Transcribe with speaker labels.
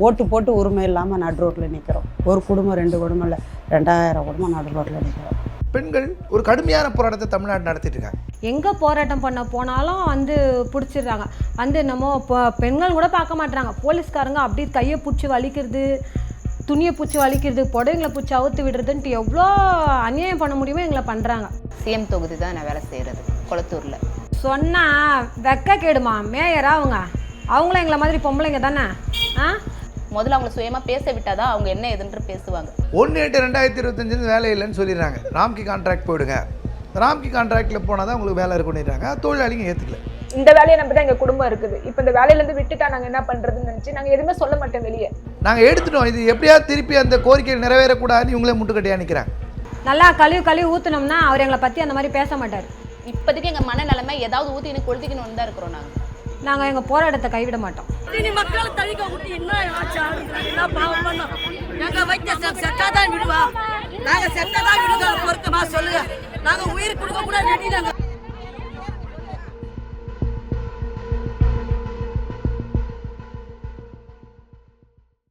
Speaker 1: ஓட்டு போட்டு உரிமை இல்லாமல் நடு ரோட்டில் நிற்கிறோம். ஒரு குடும்பம் 2 குடும்பம் இல்லை, 2000 குடும்பம் நடு ரோட்டில் நிற்கிறோம்.
Speaker 2: பெண்கள் ஒரு கடுமையான போராட்டத்தை தமிழ்நாடு நடத்திட்டு இருக்காங்க.
Speaker 3: எங்கே போராட்டம் பண்ண போனாலும் பிடிச்சிடுறாங்க. நம்ம பெண்கள் கூட பார்க்க மாட்டாங்க. போலீஸ்காரங்க அப்படி கையை பிடிச்சி வலிக்கிறது, துணியை பிடிச்சி வலிக்கிறது, புடவைங்களை பிடிச்சி அவுத்து விடுறதுன்ட்டு எவ்வளோ அநியாயம் பண்ண முடியுமோ எங்களை பண்ணுறாங்க.
Speaker 4: சிஎம் தொகுதி தான் நான் வேலை செய்கிறது கொளத்தூரில்.
Speaker 3: சொன்னால் வெக்க கேடுமா மேயரா அவங்களும் எங்களை மாதிரி பொம்பளைங்க தானே.
Speaker 4: முதல்ல அவங்களை சுயமாக பேச விட்டாதான் அவங்க என்ன எதுன்ற பேசுவாங்க.
Speaker 2: 1/8/2025 வேலை இல்லைன்னு சொல்லிடுறாங்க. ராம்கி கான்ட்ராக்ட் போயிடுங்க. ராம்கி கான்ட்ராக்டில் போனால் தான் உங்களுக்கு வேலை இருக்குன்னுறாங்க. தொழிலாளிங்க ஏற்றுக்கல.
Speaker 5: இந்த வேலையை நம்பி தான் எங்கள் குடும்பம் இருக்குது. இப்போ இந்த வேலையிலேருந்து விட்டுட்டா நாங்கள் என்ன பண்ணுறதுன்னு நினச்சி நாங்கள் எதுவுமே சொல்ல மாட்டோம் வெளியே.
Speaker 2: நாங்கள் எடுத்துட்டோம். இது எப்படியாவது திருப்பி அந்த கோரிக்கைகள் நிறைவேறக்கூடாதுன்னு இவங்களே முட்டுக்கட்டியாக நிற்கிறாங்க.
Speaker 3: நல்லா கழுவி ஊற்றினோம்னா அவர் எங்களை பற்றி அந்த மாதிரி பேச மாட்டார்.
Speaker 4: இப்போதைக்கு எங்கள் மனநிலைமை ஏதாவது ஊற்றி கொளுத்திக்கணும்னு தான் இருக்கிறோம்.
Speaker 3: நாங்கள் எங்கள் போராட்டத்தை கைவிட மாட்டோம்.
Speaker 6: மக்களை தவிக்க விட்டு என்ன பாவம் பண்ணோம். எங்கள் வைத்திய செத்தாதான் விடுவா. நாங்கள் செத்தாதான் விடுவோம். பொறுக்கமா சொல்லுங்க. நாங்கள் உயிர் கொடுக்க கூட ரெடி.